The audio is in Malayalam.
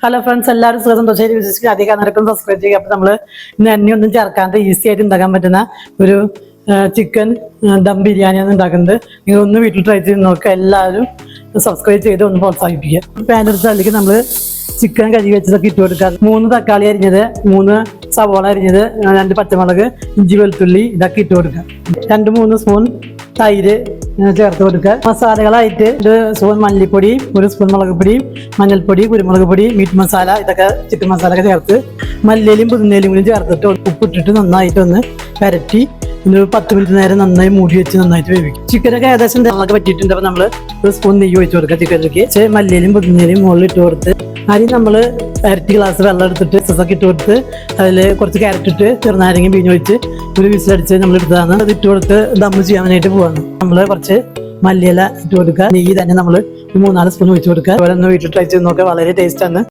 ഹലോ ഫ്രണ്ട്സ്, എല്ലാവരും സന്തോഷമായിട്ട് വിശ്വസിച്ച് അധികം നിരക്കും സബ്സ്ക്രൈബ് ചെയ്യുക. അപ്പോൾ നമ്മൾ ഇന്ന് എണ്ണയൊന്നും ചേർക്കാണ്ട് ഈസി ആയിട്ട് ഉണ്ടാക്കാൻ പറ്റുന്ന ഒരു ചിക്കൻ ദം ബിരിയാണിയാണ് ഉണ്ടാക്കുന്നത്. നിങ്ങളൊന്ന് വീട്ടിൽ ട്രൈ ചെയ്ത് നോക്കുക. എല്ലാവരും സബ്സ്ക്രൈബ് ചെയ്ത് ഒന്ന് പ്രോത്സാഹിപ്പിക്കുക. പാനെടുത്ത് അതിലേക്ക് നമ്മൾ ചിക്കൻ കഴുകി വെച്ചതൊക്കെ ഇട്ട് കൊടുക്കുക. 3 തക്കാളി അരിഞ്ഞത്, 3 സവോള അരിഞ്ഞത്, 2 പച്ചമുളക്, ഇഞ്ചി വെളുത്തുള്ളി ഇതൊക്കെ ഇട്ട് കൊടുക്കുക. 2-3 സ്പൂൺ തൈര് ചേർത്ത് കൊടുക്കുക. മസാലകളായിട്ട് 1 സ്പൂൺ മല്ലിപ്പൊടി, 1 സ്പൂൺ മുളക് പൊടി, മഞ്ഞൾപ്പൊടി, കുരുമുളക് പൊടി, മീറ്റ് മസാല ഇതൊക്കെ ചിക്കൻ മസാല ഒക്കെ ചേർത്ത് മല്ലിയിലും പുതിനയിലും കൂടി ചേർത്തിട്ട് ഉപ്പിട്ടിട്ട് നന്നായിട്ട് ഒന്ന് പരട്ടി 10 മിനിറ്റ് നേരം നന്നായി മൂടി വെച്ച് നന്നായിട്ട് വേവിക്കും. ചിക്കനൊക്കെ ഏകദേശം തേങ്ങൊക്കെ പറ്റിയിട്ടുണ്ട്. അപ്പോൾ നമ്മൾ 1 സ്പൂൺ നെയ്യ് ഒഴിച്ച് കൊടുക്കുക. ചിക്കനിലേക്ക് മല്ലിയിലും പുതിനയിലും മുകളിൽ ഇട്ട് കൊടുത്ത് ആദ്യം നമ്മൾ 1 ഗ്ലാസ് വെള്ളം എടുത്തിട്ട് സസൊക്കെ ഇട്ട് കൊടുത്ത് അതിൽ കുറച്ച് ക്യാരറ്റ് ഇട്ട് ചെറുനാരങ്ങ പിഴിഞ്ഞൊഴിച്ച് ഒരു വിസിലടിച്ച് നമ്മൾ എടുത്തതാണ്. അത് ഇട്ട് കൊടുത്ത് ദമ്മ് ചെയ്യാനായിട്ട് പോവാണ്. നമ്മൾ കുറച്ച് മല്ലിയില ഇട്ട് കൊടുക്കുക. നെയ്യ് തന്നെ നമ്മൾ 3-4 സ്പൂൺ ഒഴിച്ച് കൊടുക്കുക. അതുപോലെ ഒന്ന് വീട്ടിൽ ട്രൈ ചെയ്ത് നോക്കുക. വളരെ ടേസ്റ്റാണ്.